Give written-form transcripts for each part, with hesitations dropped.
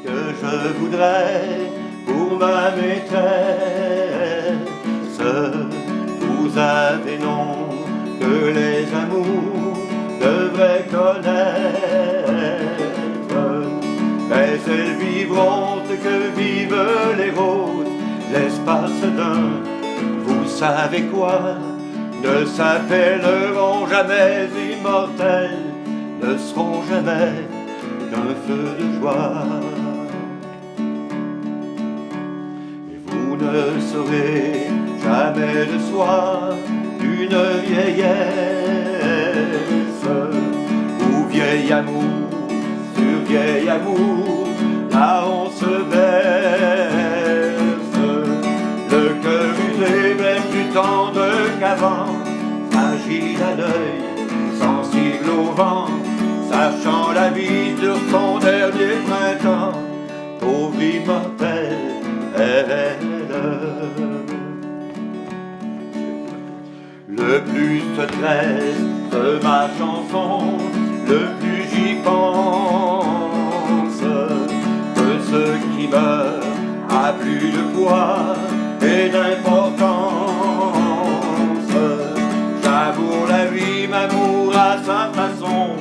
que je voudrais pour ma maîtresse. Vous avez nom que les amours devraient connaître, mais elles vivront ce que vivent les roses, l'espace d'un, vous savez quoi, ne s'appelleront jamais immortels, ne seront jamais qu'un feu de joie. Et vous ne saurez jamais le soir d'une vieillesse, ou vieil amour sur vieil amour, là on se berce, le cœur usé même du temps de qu'avant, fragile à l'œil, sensible au vent, sachant la vie sur son dernier printemps, pauvre immortel, elle. Le plus se tresse ma chanson, le plus j'y pense, que ceux qui meurent a plus de poids et d'importance. J'avoue la vie, m'amour à sa façon,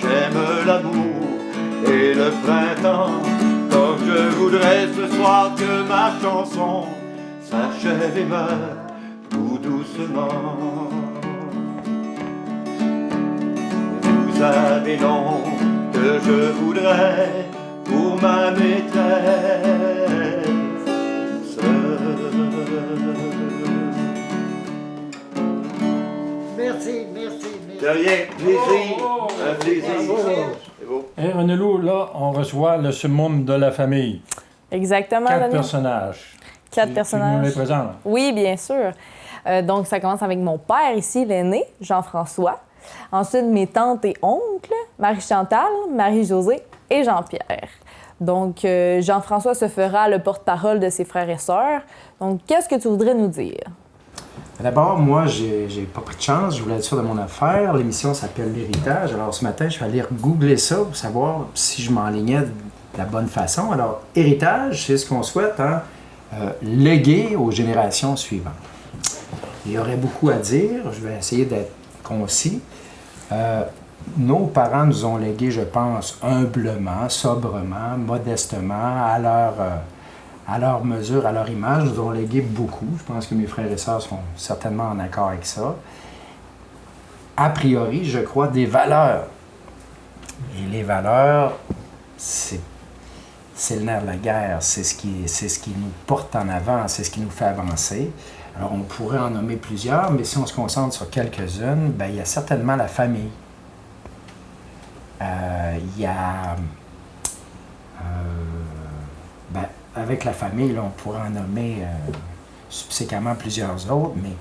j'aime l'amour et le printemps, comme je voudrais ce soir que ma chanson s'achève et meure tout doucement. Vous avez nom que je voudrais pour ma maîtresse. Merci. De rien, plaisir, un plaisir. C'est beau. Et Renelou, là, on reçoit le summum de la famille. Exactement. 4 personnages. 4 personnages. Tu nous les présentes? Oui, bien sûr. Donc, ça commence avec mon père ici, l'aîné, Jean-François. Ensuite, mes tantes et oncles, Marie-Chantal, Marie-Josée et Jean-Pierre. Donc, Jean-François se fera le porte-parole de ses frères et sœurs. Donc, qu'est-ce que tu voudrais nous dire? D'abord, moi, j'ai pas pris de chance, je voulais être sûr de mon affaire. L'émission s'appelle L'Héritage. Alors, ce matin, je suis allé googler ça pour savoir si je m'enlignais de la bonne façon. Alors, héritage, c'est ce qu'on souhaite, hein? Léguer aux générations suivantes. Il y aurait beaucoup à dire, je vais essayer d'être concis. Nos parents nous ont légué, je pense, humblement, sobrement, modestement, à leur mesure, à leur image, nous ont légué beaucoup. Je pense que mes frères et sœurs sont certainement en accord avec ça. A priori, je crois, des valeurs. Et les valeurs, c'est le nerf de la guerre, c'est ce qui nous porte en avant, c'est ce qui nous fait avancer. Alors, on pourrait en nommer plusieurs, mais si on se concentre sur quelques-unes, bien, il y a certainement la famille. Il y a... avec la famille, là, on pourrait en nommer subséquemment plusieurs autres, mais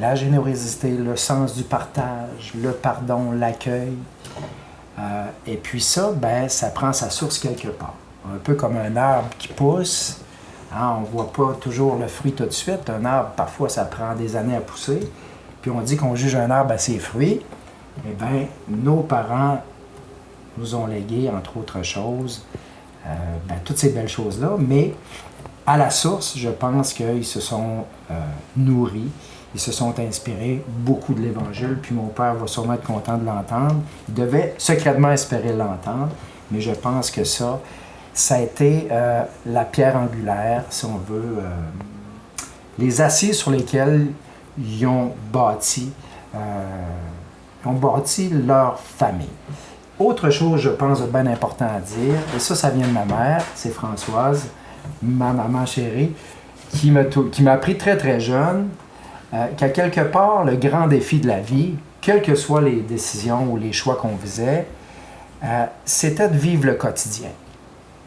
la générosité, le sens du partage, le pardon, l'accueil. Et puis ça, ben, ça prend sa source quelque part. Un peu comme un arbre qui pousse. Hein, on ne voit pas toujours le fruit tout de suite. Un arbre, parfois, ça prend des années à pousser. Puis on dit qu'on juge un arbre à ses fruits. Eh bien, nos parents nous ont légué, entre autres choses, toutes ces belles choses-là. Mais à la source, je pense qu'ils se sont nourris, ils se sont inspirés beaucoup de l'Évangile. Puis mon père va sûrement être content de l'entendre. Il devait secrètement espérer l'entendre. Mais je pense que ça a été la pierre angulaire, si on veut, les assises sur lesquelles ils ont bâti leur famille. Autre chose, je pense, de bien important à dire, et ça vient de ma mère, c'est Françoise, ma maman chérie, qui m'a appris très très jeune qu'à quelque part, le grand défi de la vie, quelles que soient les décisions ou les choix qu'on faisait, c'était de vivre le quotidien.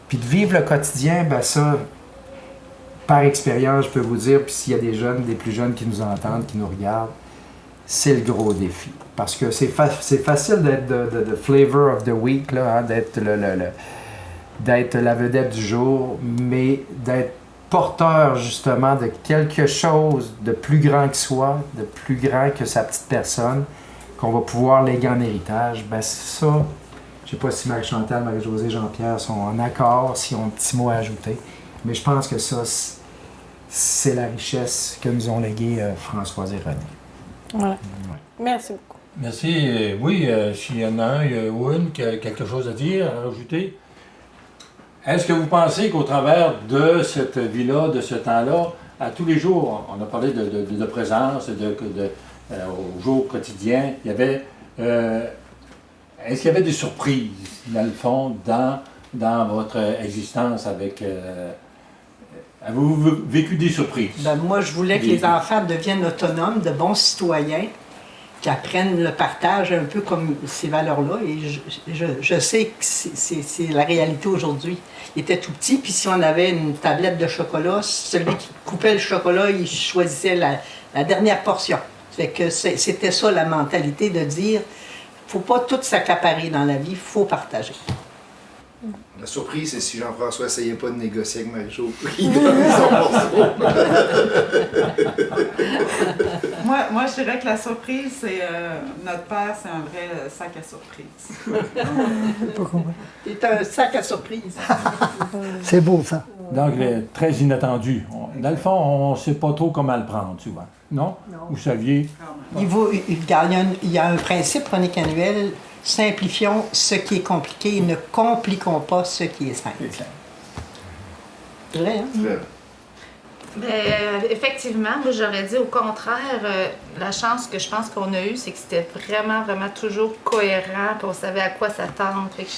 Puis de vivre le quotidien, ben ça, par expérience, je peux vous dire, puis s'il y a des plus jeunes qui nous entendent, qui nous regardent, c'est le gros défi. Parce que c'est facile d'être the flavor of the week, là, hein, d'être la vedette du jour, mais d'être porteur justement de quelque chose de plus grand que soi, de plus grand que sa petite personne, qu'on va pouvoir léguer en héritage, ben ça, Je sais pas si Marie-Chantal, Marie-Josée, Jean-Pierre sont en accord, s'ils ont un petit mot à ajouter. Mais je pense que ça, c'est la richesse que nous ont léguée Françoise et René. Voilà. Ouais. Merci beaucoup. Merci. Oui, s'il y en a un ou une qui a quelque chose à dire, à ajouter. Est-ce que vous pensez qu'au travers de cette vie-là, de ce temps-là, à tous les jours, on a parlé de présence, au jour quotidien, il y avait... est-ce qu'il y avait des surprises, dans le fond, dans votre existence avec... avez-vous vécu des surprises? Ben, moi, je voulais que les enfants deviennent autonomes, de bons citoyens, qui apprennent le partage un peu comme ces valeurs-là. Et je sais que c'est la réalité aujourd'hui. Il était tout petit, puis si on avait une tablette de chocolat, celui qui coupait le chocolat, il choisissait la dernière portion. Fait que c'était ça la mentalité de dire, faut pas tout s'accaparer dans la vie, il faut partager. La surprise, c'est si Jean-François essayait pas de négocier avec Marie-Jo pour qu'il donne son morceau. Moi, je dirais que la surprise, c'est notre père, c'est un vrai sac à surprise. C'est un sac à surprise. C'est beau, ça. Donc, très inattendu. Dans le fond, on ne sait pas trop comment le prendre, souvent. Non? Vous saviez? Il y a un principe chronique annuel. Simplifions ce qui est compliqué et ne compliquons pas ce qui est simple. C'est vrai, hein? Très. Ben, effectivement, moi j'aurais dit au contraire, la chance que je pense qu'on a eue, c'est que c'était vraiment, vraiment toujours cohérent, puis on savait à quoi s'attendre. Fait que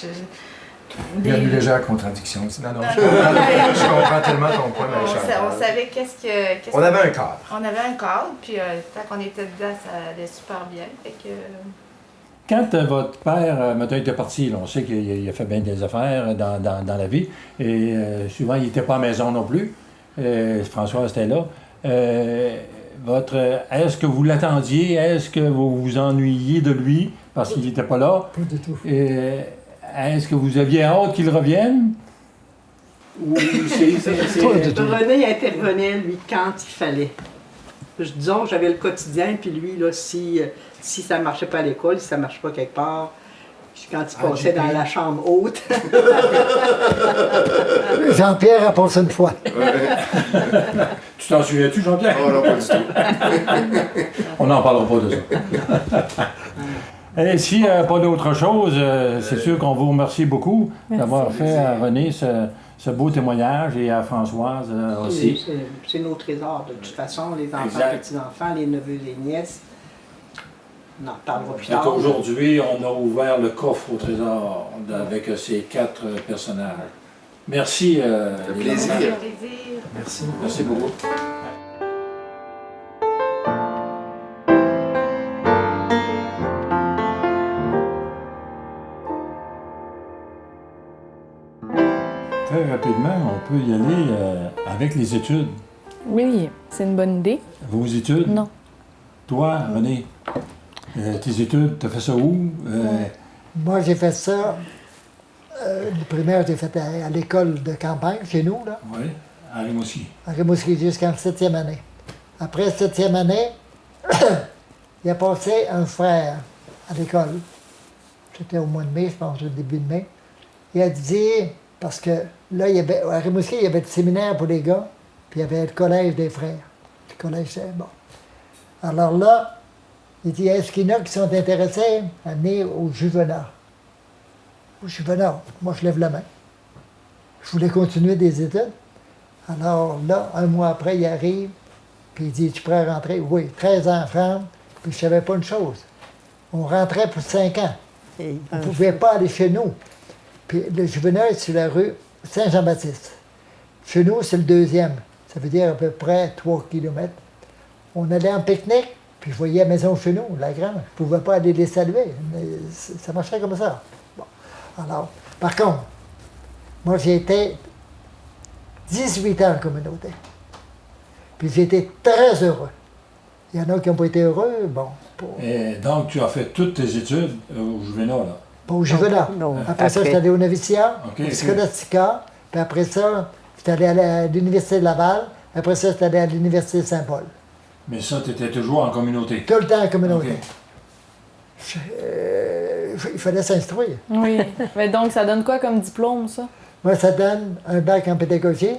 Il y a une légère contradiction. Non, je comprends tellement ton point, Marie-Chantal. on savait On avait un cadre. On avait un cadre, puis tant qu'on était dedans, ça allait super bien. Fait que... Quand votre père, maintenant, était parti, là, on sait qu'il a fait bien des affaires dans la vie, et souvent, il n'était pas à la maison non plus. François était là. Est-ce que vous l'attendiez? Est-ce que vous vous ennuyiez de lui parce qu'il n'était pas là? Pas du tout. Est-ce que vous aviez hâte qu'il revienne? Ou René intervenait, lui, quand il fallait. Disons, j'avais le quotidien, puis lui, là, si ça ne marchait pas à l'école, si ça ne marchait pas quelque part, quand il passait dans la chambre haute. Jean-Pierre a passé une fois. Tu t'en souviens-tu, Jean-Pierre? Oh non, pas du tout. On n'en parlera pas de ça. Et s'il n'y a pas d'autre chose, c'est sûr qu'on vous remercie beaucoup d'avoir fait à René ce beau témoignage et à Françoise aussi. C'est nos trésors, de toute façon, les enfants, Exact. petits-enfants, les neveux, les nièces. On en parlera plus Donc tard. aujourd'hui, on a ouvert le coffre au trésor avec ces 4 personnages. Merci. plaisir. Les enfants. plaisir. Merci. Merci beaucoup. Très rapidement, on peut y aller avec les études. Oui, c'est une bonne idée. Vos études? Non. Toi, René, tes études, tu as fait ça où? Moi, j'ai fait ça. Le primaire, j'ai fait à l'école de campagne, chez nous, là, Oui, à Rimouski. à Rimouski, jusqu'en 7e année. Après 7e année, il a passé un frère à l'école. C'était au mois de mai, je pense, au début de mai. Il a dit, parce que là, à Rimouski, il y avait le séminaire pour les gars, puis il y avait le collège des frères. Le collège, c'est bon. Alors là, il dit, est-ce qu'il y en a qui sont intéressés à venir au juvenat? Au juvenat, moi je lève la main. Je voulais continuer des études. Alors là, un mois après, il arrive, puis il dit, tu pourrais rentrer? Oui, 13 enfants, puis je ne savais pas une chose. On rentrait pour 5 ans. On ne pouvait pas aller chez nous. Puis le juvenat est sur la rue Saint-Jean-Baptiste. Chez nous, c'est le 2e. Ça veut dire à peu près 3 km. On allait en pique-nique, puis je voyais la maison chez nous, la grande. Je ne pouvais pas aller les saluer. Mais ça marchait comme ça. Bon. Alors, par contre, moi, j'ai été 18 ans en communauté. Puis j'ai été très heureux. Il y en a qui n'ont pas été heureux, bon. Et donc, tu as fait toutes tes études au Juvénat, là? Pas au juvenat. Après ça, j'étais allé au noviciat, Okay. au scolastica, puis après ça, j'étais allé à l'Université de Laval, après ça, j'étais allé à l'Université de Saint-Paul. Mais ça, tu étais toujours en communauté? Tout le temps en communauté. OK. il fallait s'instruire. Oui. Mais donc, ça donne quoi comme diplôme, ça? Moi, ça donne un bac en pédagogie,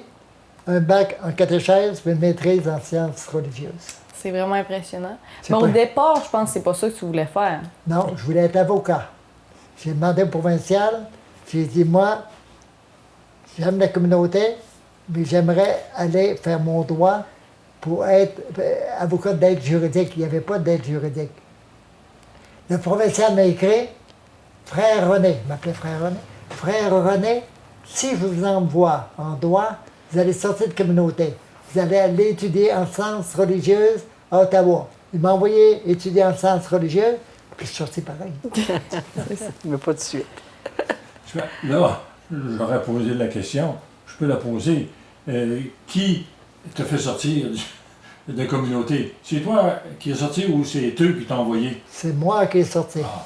un bac en catéchèse, puis une maîtrise en sciences religieuses. C'est vraiment impressionnant. C'est Mais au pas- départ, je pense que c'est pas ça que tu voulais faire. Non, je voulais être avocat. J'ai demandé au provincial, j'ai dit, moi, j'aime la communauté, mais j'aimerais aller faire mon droit pour être avocat d'aide juridique. Il n'y avait pas d'aide juridique. Le provincial m'a écrit, Frère René, il m'appelait Frère René, Frère René, si je vous envoie en droit, vous allez sortir de communauté. Vous allez aller étudier en sciences religieuses à Ottawa. Il m'a envoyé étudier en sciences religieuses, puis je suis sorti pareil. Mais pas de suite. Là, j'aurais posé la question, je peux la poser. Qui te fait sortir de la communauté? C'est toi qui es sorti ou c'est eux qui t'ont envoyé? C'est moi qui est sorti. Ah.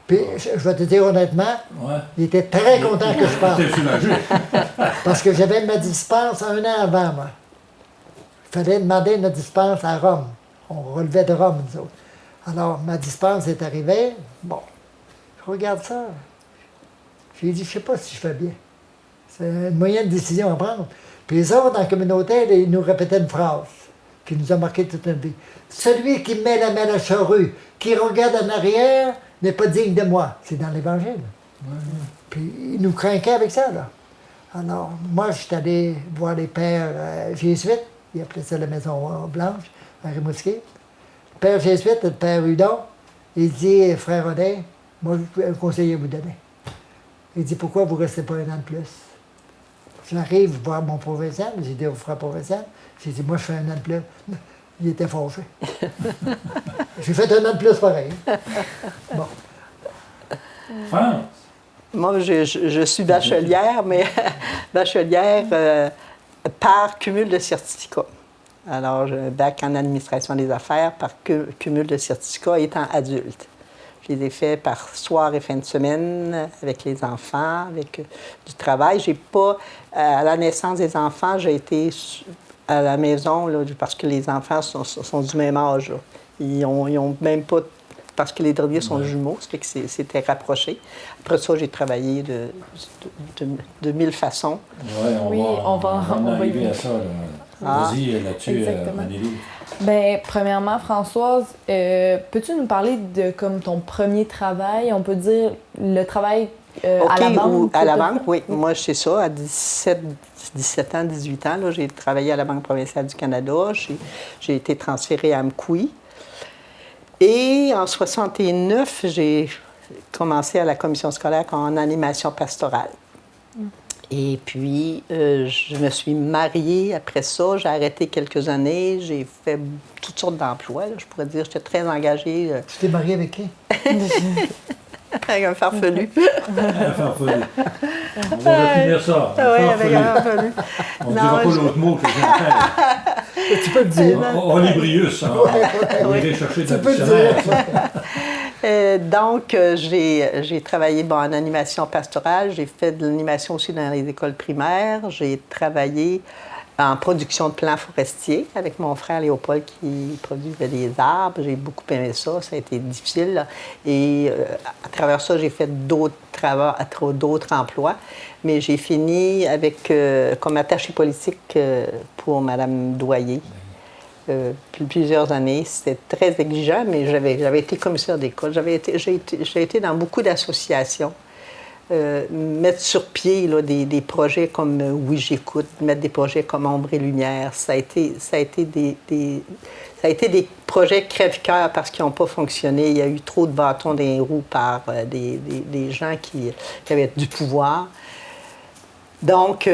Puis, je vais te dire honnêtement, Ouais. il était très content que je parte. T'es soulagé. Parce que j'avais ma dispense 1 an avant, moi. Il fallait demander une dispense à Rome. On relevait de Rome, nous autres. Alors, ma dispense est arrivée. Bon, je regarde ça. J'ai dit, je sais pas si je fais bien. C'est une moyenne décision à prendre. Puis les autres, dans la communauté, ils nous répétaient une phrase qui nous a marqué toute notre vie. Celui qui met la main à la charrue, qui regarde en arrière, n'est pas digne de moi. C'est dans l'Évangile. Puis ils nous craquaient avec ça, là. Alors, moi, je suis allé voir les pères jésuites. Ils appelaient ça la Maison Blanche, à Rimouski. Le père jésuite, le père Hudon, il dit, frère René, moi, j'ai un conseiller à vous donner. Il dit, pourquoi vous ne restez pas 1 an de plus? J'arrive voir mon provincial, j'ai dit au frère provincial, j'ai dit, moi, je fais 1 an de plus. Il était fâché. J'ai fait 1 an de plus pareil. Bon. France. Moi, je suis bachelière, mais bachelière par cumul de certificats. Alors, j'ai un bac en administration des affaires par cumul de certificats étant adulte. Je les ai faits par soir et fin de semaine avec les enfants, avec du travail. J'ai pas, à la naissance des enfants, j'ai été à la maison là, parce que les enfants sont du même âge. Là. Ils ont même pas, parce que les derniers sont jumeaux, ça fait que c'était rapproché. Après ça, j'ai travaillé de 1000 façons. Ouais, on va arriver y à ça. Là. Vas-y là-dessus, Valérie. Bien, premièrement, Françoise, peux-tu nous parler de comme ton premier travail? On peut dire le travail à la banque? À la banque, oui. Moi, c'est ça. À 17 ans, 18 ans, là, j'ai travaillé à la Banque provinciale du Canada. J'ai été transférée à Amkoui. Et en 69, j'ai commencé à la commission scolaire en animation pastorale. Et puis, je me suis mariée après ça. J'ai arrêté quelques années. J'ai fait toutes sortes d'emplois. Là, je pourrais dire, j'étais très engagée. Tu t'es mariée avec qui? Avec un farfelu. Un farfelu. On va retenir ça. Oui, avec un farfelu. On ne dira pas l'autre mot que j'ai. Tu peux le dire. Olibrius. On va aller chercher de Tu peux le dire. Donc, j'ai travaillé en animation pastorale. J'ai fait de l'animation aussi dans les écoles primaires. J'ai travaillé en production de plants forestiers avec mon frère Léopold qui produisait des arbres. J'ai beaucoup aimé ça. Ça a été difficile. Là. Et à travers ça, j'ai fait d'autres emplois. Mais j'ai fini avec comme attachée politique pour Mme Doyer. Plusieurs années. C'était très exigeant, mais j'avais été commissaire d'école. J'ai été dans beaucoup d'associations. Mettre sur pied là, des projets comme Oui, j'écoute, mettre des projets comme Ombre et Lumière. Ça a été des projets crève-cœur parce qu'ils n'ont pas fonctionné. Il y a eu trop de bâtons dans les roues par des gens qui avaient du pouvoir. Donc,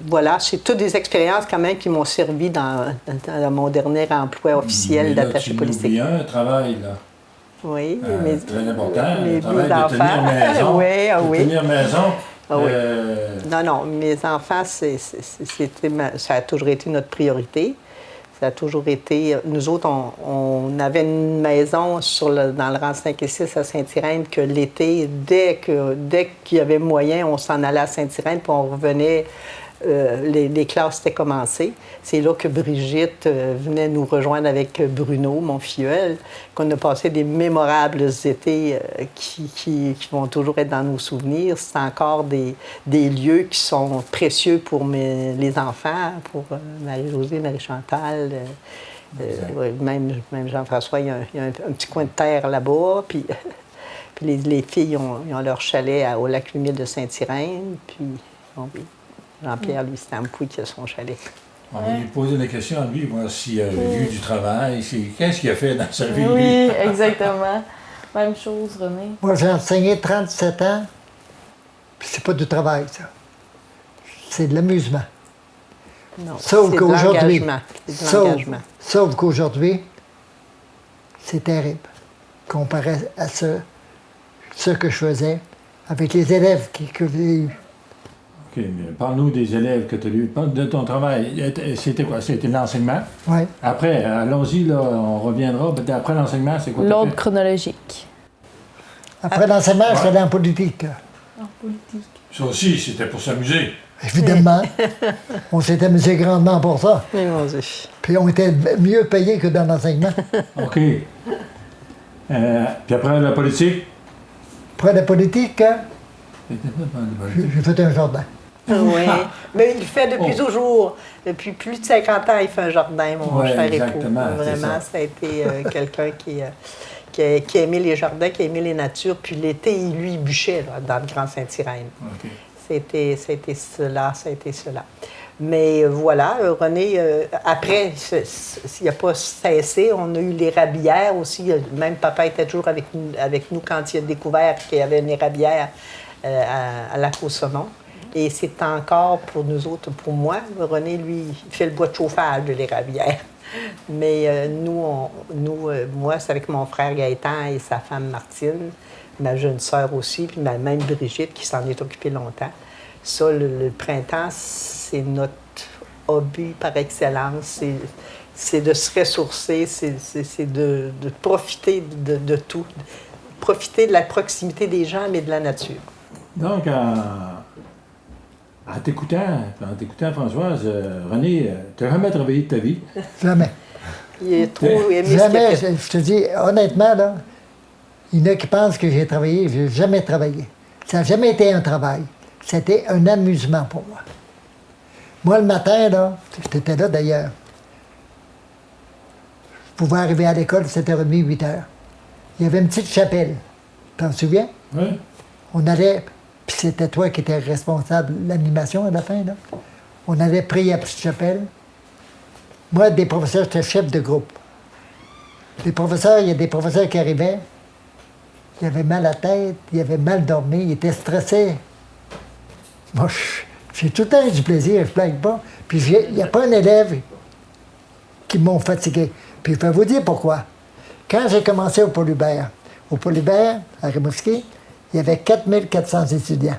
voilà, c'est toutes des expériences quand même qui m'ont servi dans mon dernier emploi officiel d'attaché politique. Il y a un travail, là. Oui, très important, mes le travail de enfants. tenir maison. Oui. Tenir maison. Oui. Non, mes enfants, ça a toujours été notre priorité. Ça a toujours été... Nous autres, on avait une maison dans le rang 5 et 6 à Saint-Irène que l'été, dès qu'il y avait moyen, on s'en allait à Saint-Irène puis on revenait les classes étaient commencées. C'est là que Brigitte venait nous rejoindre avec Bruno, mon filleul, qu'on a passé des mémorables étés qui vont toujours être dans nos souvenirs. C'est encore des lieux qui sont précieux pour les enfants, pour Marie-Josée, Marie-Chantal. Ouais, même Jean-François, il y a un petit coin de terre là-bas. Puis les filles ils ont leur chalet au lac humide de Saint-Irène. Puis bon, oui, Jean-Pierre, lui, c'est à Ampouy qui a son chalet. On va lui poser la question à lui, voir s'il a eu du travail, qu'est-ce qu'il a fait dans sa vie, lui? Oui, exactement. Même chose, René. Moi, j'ai enseigné 37 ans, puis c'est pas du travail, ça. C'est de l'amusement. Non, Sauf c'est qu'aujourd'hui, de l'engagement. sauf qu'aujourd'hui, c'est terrible, comparé à ce que je faisais avec les élèves que j'ai eus. OK, mais parle-nous des élèves que tu as eus. Parle de ton travail. C'était quoi? C'était l'enseignement? Oui. Après, allons-y, là, on reviendra. Après l'enseignement, c'est quoi? L'ordre chronologique. Après l'enseignement, je suis allé en politique. En politique. Ça aussi, c'était pour s'amuser. Évidemment. On s'est amusé grandement pour ça. Mais mon Dieu. Puis on était mieux payés que dans l'enseignement. OK. Puis après la politique? Après la politique, j'ai fait un jardin. Oui, mais il le fait depuis toujours. Depuis plus de 50 ans, il fait un jardin, mon cher époux. Exactement, Vraiment, ça a été quelqu'un qui a aimé les jardins, qui a aimé les natures. Puis l'été, lui, il bûchait là, dans le Grand Saint-Irène. OK. C'était cela, ça a été cela. Mais voilà, René, après, il n'a pas cessé. On a eu l'érablière aussi. Même papa était toujours avec nous quand il a découvert qu'il y avait une érablière à la Côte-Saumon. Et c'est encore pour nous autres, pour moi, René, lui, il fait le bois de chauffage de l'érablière. Mais moi, c'est avec mon frère Gaëtan et sa femme Martine, ma jeune sœur aussi, puis même Brigitte qui s'en est occupée longtemps. Ça, le printemps, c'est notre hobby par excellence. C'est de se ressourcer, c'est de profiter de tout, profiter de la proximité des gens, mais de la nature. Donc, en t'écoutant, Françoise, René, tu n'as jamais travaillé de ta vie? Jamais. Il est trop aimé ce qu'il a Jamais, fait. je te dis, honnêtement, là, il y en a qui pensent que j'ai travaillé, je n'ai jamais travaillé. Ça n'a jamais été un travail. C'était un amusement pour moi. Moi, le matin, là, j'étais là d'ailleurs. Je pouvais arriver à l'école, 7h30, 8h. Il y avait une petite chapelle. T'en souviens? Oui. On allait, puis c'était toi qui étais responsable de l'animation à la fin, là. On allait prier à la petite chapelle. Moi, des professeurs, j'étais chef de groupe. Les professeurs, il y a des professeurs qui arrivaient, ils avaient mal à la tête, ils avaient mal dormi, ils étaient stressés. Moi, j'ai tout le temps eu du plaisir, je ne blague pas. Puis il n'y a pas un élève qui m'ont fatigué. Puis je vais vous dire pourquoi. Quand j'ai commencé au Paul-Hubert, à Rimouski, il y avait 4400 étudiants.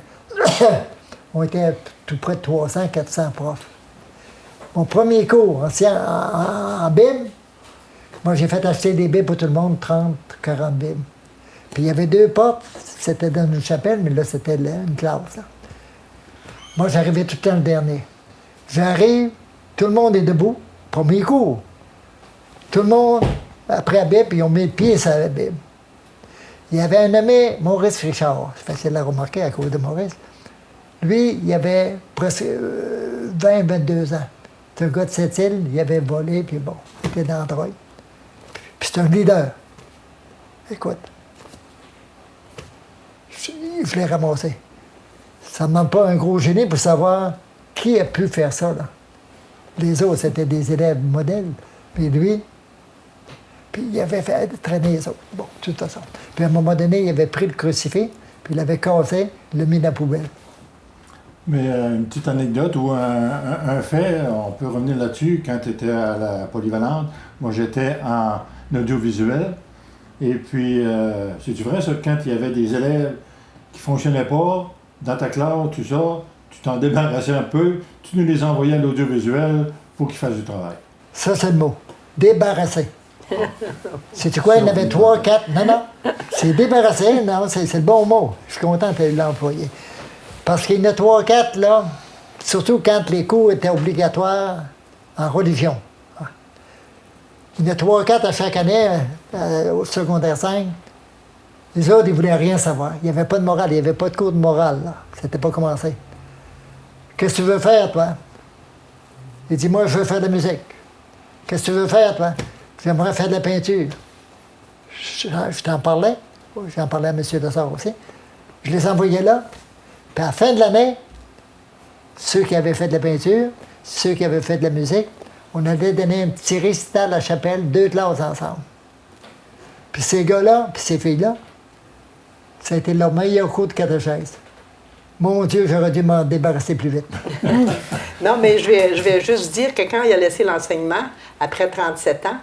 On était tout près de 300, 400 profs. Mon premier cours en BIM, moi j'ai fait acheter des BIM pour tout le monde, 30, 40 BIM. Puis il y avait 2 portes, c'était dans une chapelle, mais là c'était une classe. Là. Moi j'arrivais tout le temps le dernier. J'arrive, tout le monde est debout, premier cours. Tout le monde, après la BIM, ils ont mis le pied sur la BIM. Il y avait un nommé Maurice Richard, c'est facile à remarquer à cause de Maurice. Lui, il avait presque 20-22 ans. C'est un gars de Sept-Îles, il avait volé, puis bon, il était dans le droit. Puis c'est un leader. Écoute, il voulait ramasser. Ça ne demande pas un gros génie pour savoir qui a pu faire ça, là. Les autres, c'était des élèves modèles. Puis lui, puis il avait fait traîner les autres. Bon, de toute façon. Puis à un moment donné, il avait pris le crucifix, puis il l'avait cassé, il l'a mis dans la poubelle. Mais une petite anecdote ou un fait, on peut revenir là-dessus, quand tu étais à la polyvalente, moi j'étais en audiovisuel, et puis c'est-tu vrai ça, quand il y avait des élèves qui ne fonctionnaient pas, dans ta classe, tout ça, tu t'en débarrassais un peu, tu nous les envoyais à l'audiovisuel pour qu'ils fassent du travail. Ça, c'est le mot. Débarrasser. Sais-tu quoi? Il y en avait 3, 4. Non. C'est débarrasser, non, c'est le bon mot. Je suis content de l'employer. Parce qu'il y en a 3, 4, là, Surtout quand les cours étaient obligatoires en religion. Il y en a 3 ou 4 à chaque année, au secondaire 5. Les autres, ils ne voulaient rien savoir. Il n'y avait pas de morale, il n'y avait pas de cours de morale. Ça n'était pas commencé. Qu'est-ce que tu veux faire, toi? Il dit, moi, je veux faire de la musique. Qu'est-ce que tu veux faire, toi? J'aimerais faire de la peinture. Je t'en parlais. J'en parlais à M. Dessart aussi. Je les envoyais là. Puis à la fin de l'année, ceux qui avaient fait de la peinture, ceux qui avaient fait de la musique, on allait donner un petit récital à la chapelle, 2 classes ensemble. Puis ces gars-là, puis ces filles-là, ça a été leur meilleur cours de catéchèse. Mon Dieu, j'aurais dû m'en débarrasser plus vite. Non, mais je vais juste dire que quand il a laissé l'enseignement, après 37 ans,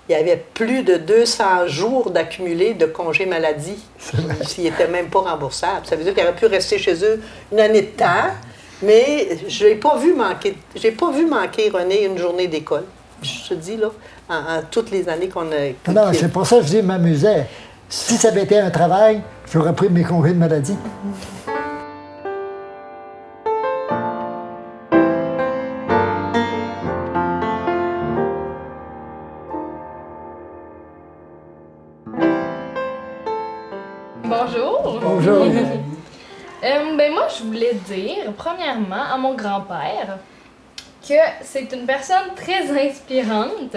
il y avait plus de 200 jours d'accumulés de congés maladie. S'ils n'étaient même pas remboursables. Ça veut dire qu'il aurait pu rester chez eux une année de temps, mais je n'ai pas vu manquer, René, une journée d'école. Je te dis, là, en toutes les années qu'on a... Non, c'est pour ça que je dis, je m'amusais. Si ça avait été un travail, j'aurais pris mes congés de maladie. Bonjour. Bonjour. Ben moi, je voulais dire, premièrement, à mon grand-père, que c'est une personne très inspirante.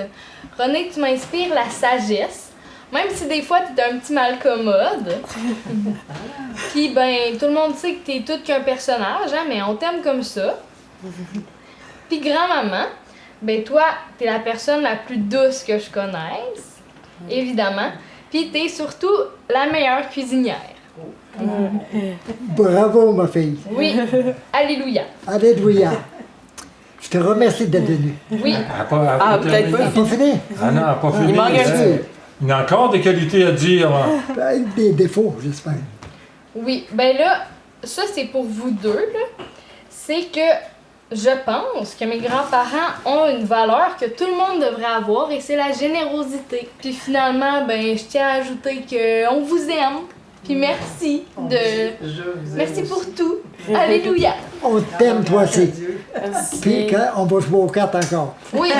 René, tu m'inspires la sagesse, même si des fois, tu es un petit malcommode. Puis, ben, tout le monde sait que tu es tout qu'un personnage, hein, mais on t'aime comme ça. Puis, grand-maman, ben toi, tu es la personne la plus douce que je connaisse, évidemment. Puis, tu es surtout la meilleure cuisinière. Bravo, ma fille. Oui, alléluia. Alléluia. Je te remercie d'être venu. Oui. Peut-être pas. T'as pas fini? Ah non, pas fini. Il manque un petit. Il y a encore des qualités à dire. Avec des défauts, j'espère. Oui, ben là, ça c'est pour vous deux, là. C'est que je pense que mes grands-parents ont une valeur que tout le monde devrait avoir et c'est la générosité. Puis finalement, ben je tiens à ajouter qu'on vous aime. Puis merci merci pour tout. Alléluia. On t'aime, toi aussi. Puis quand on va jouer aux cartes encore. Oui.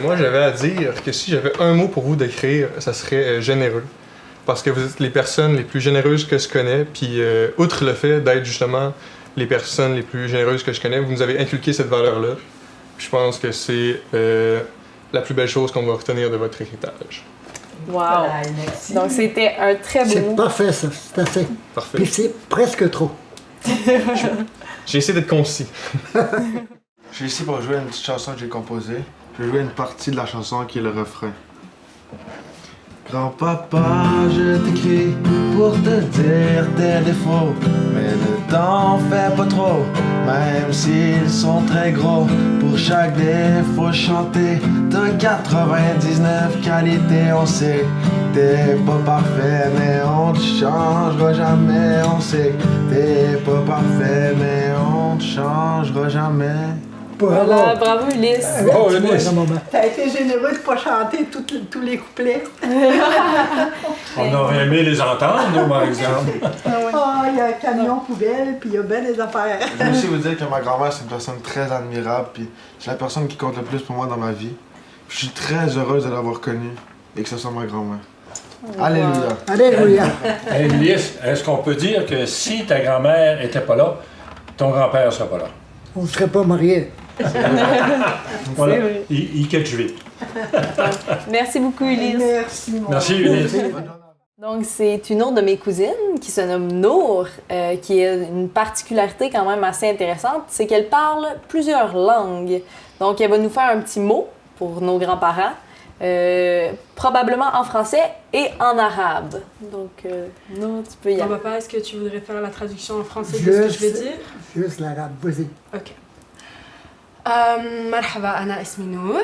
Moi, j'avais à dire que si j'avais un mot pour vous décrire, ça serait généreux. Parce que vous êtes les personnes les plus généreuses que je connais. Puis, outre le fait d'être justement les personnes les plus généreuses que je connais, vous nous avez inculqué cette valeur-là. Puis je pense que c'est la plus belle chose qu'on va retenir de votre héritage. Wow! Donc, c'était un très beau C'est mot. parfait, ça. C'est assez. Parfait. Puis c'est presque trop. J'ai essayé d'être concis. Je suis ici pour jouer une petite chanson que j'ai composée. Je vais jouer une partie de la chanson qui est le refrain. Grand-papa, je t'écris pour te dire tes défauts, mais ne t'en fais pas trop, même s'ils sont très gros. Pour chaque défaut chanté, t'as 99 qualités, on sait. T'es pas parfait, mais on te changera jamais, on sait. T'es pas parfait, mais on te changera jamais. Voilà, bravo Ulysse. Oh, Ulysse. T'as été généreux de ne pas chanter tous les couplets. On aurait aimé les entendre, nous, par exemple. Il y a un camion poubelle, puis il y a bien des affaires. Je veux aussi vous dire que ma grand-mère, c'est une personne très admirable, puis c'est la personne qui compte le plus pour moi dans ma vie. Je suis très heureuse de l'avoir connue et que ce soit ma grand-mère. Alléluia. Alléluia. Hey, Ulysse, est-ce qu'on peut dire que si ta grand-mère n'était pas là, ton grand-père ne serait pas là? On ne serait pas mariés. Voilà. Il catch vite. Merci beaucoup Ulysse. Merci, mon Merci, Ulysse. Donc, c'est une autre de mes cousines qui se nomme Nour, qui a une particularité quand même assez intéressante, c'est qu'elle parle plusieurs langues. Donc, elle va nous faire un petit mot pour nos grands-parents, probablement en français et en arabe. Donc, Nour, tu peux y aller. Papa, est-ce que tu voudrais faire la traduction en français de ce que je vais dire? Juste l'arabe, vas-y. اوكي. مرحبا، أنا اسمي نور.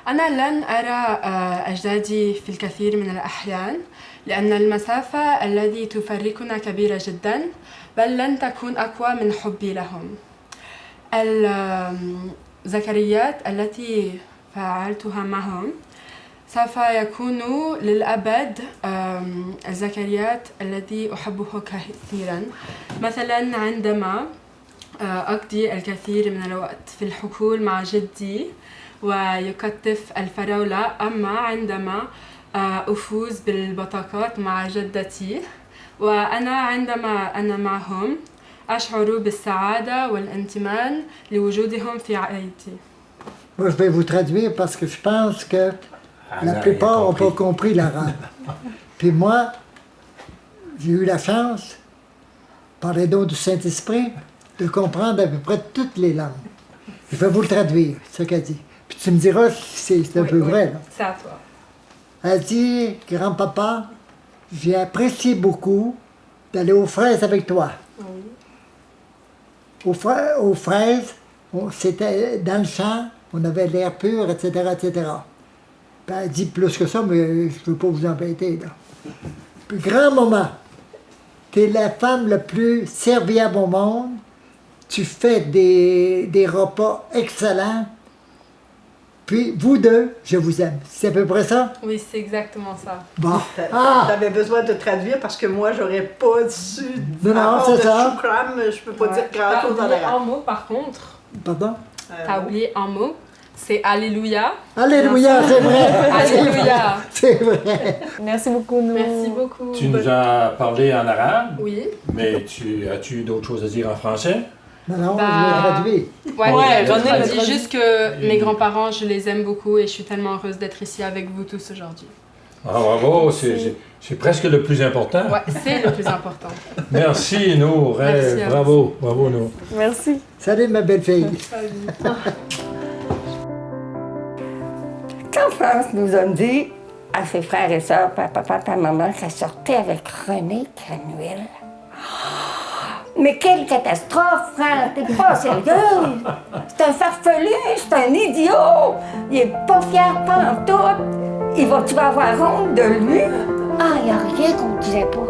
أنا لن أرى أجدادي في الكثير من الأحيان لأن المسافة التي تفرقنا كبيرة جدا، بل لن تكون أقوى من حبي لهم. الذكريات التي فعلتها معهم سوف يكون للأبد الذكريات التي أحبها كثيرا. مثلا عندما أقضي الكثير من الوقت في الحقول مع جدي ويكتف الفراولة. أما عندما أفوز بالبطاقات مع جدتي وأنا عندما أنا معهم أشعر بالسعادة والامتنان لوجودهم في عائلتي. Moi, je vais vous traduire parce que je pense que la plupart n'ont pas compris l'arabe. Puis moi, j'ai eu la chance, par les dons du Saint-Esprit, de comprendre à peu près toutes les langues. Je vais vous le traduire, ce qu'elle dit. Puis tu me diras si c'est un peu vrai. Là. C'est à toi. Elle dit, grand-papa, j'ai apprécié beaucoup d'aller aux fraises avec toi. Oui. Aux fraises, c'était dans le champ, on avait l'air pur, etc., etc. Puis elle dit plus que ça, mais je ne veux pas vous embêter. Là. Puis grand-maman, tu es la femme la plus serviable au monde. Tu fais des repas excellents. Puis, vous deux, je vous aime. C'est à peu près ça? Oui, c'est exactement ça. Bon. T'avais besoin de traduire parce que moi, j'aurais pas su. Non, c'est ça. Shukram, je peux pas dire grand-chose en T'as oublié arabe. un mot, par contre. Pardon? T'as oublié un mot. C'est Alléluia. Alléluia, c'est vrai. Alléluia. C'est vrai. Merci beaucoup, nous. Merci beaucoup. Tu nous as parlé en arabe, Oui. mais as-tu d'autres choses à dire en français? Non, je l'ai traduit. Ouais, René je l'a dis traduit. juste que mes grands-parents, je les aime beaucoup et je suis tellement heureuse d'être ici avec vous tous aujourd'hui. Ah, bravo, c'est presque le plus important. Ouais, c'est le plus important. Merci, Nour. Merci à Bravo, bravo, Nour. Merci. Salut, ma belle fille. Quand France nous a dit à ses frères et sœurs, papa, ta maman, ça sortait avec René Canuel. Mais quelle catastrophe, France! T'es pas sérieux! C'est un farfelu, c'est un idiot! Il est pas fier pantoute! Tu vas avoir honte de lui! Ah, il n'y a rien qu'on ne disait pas.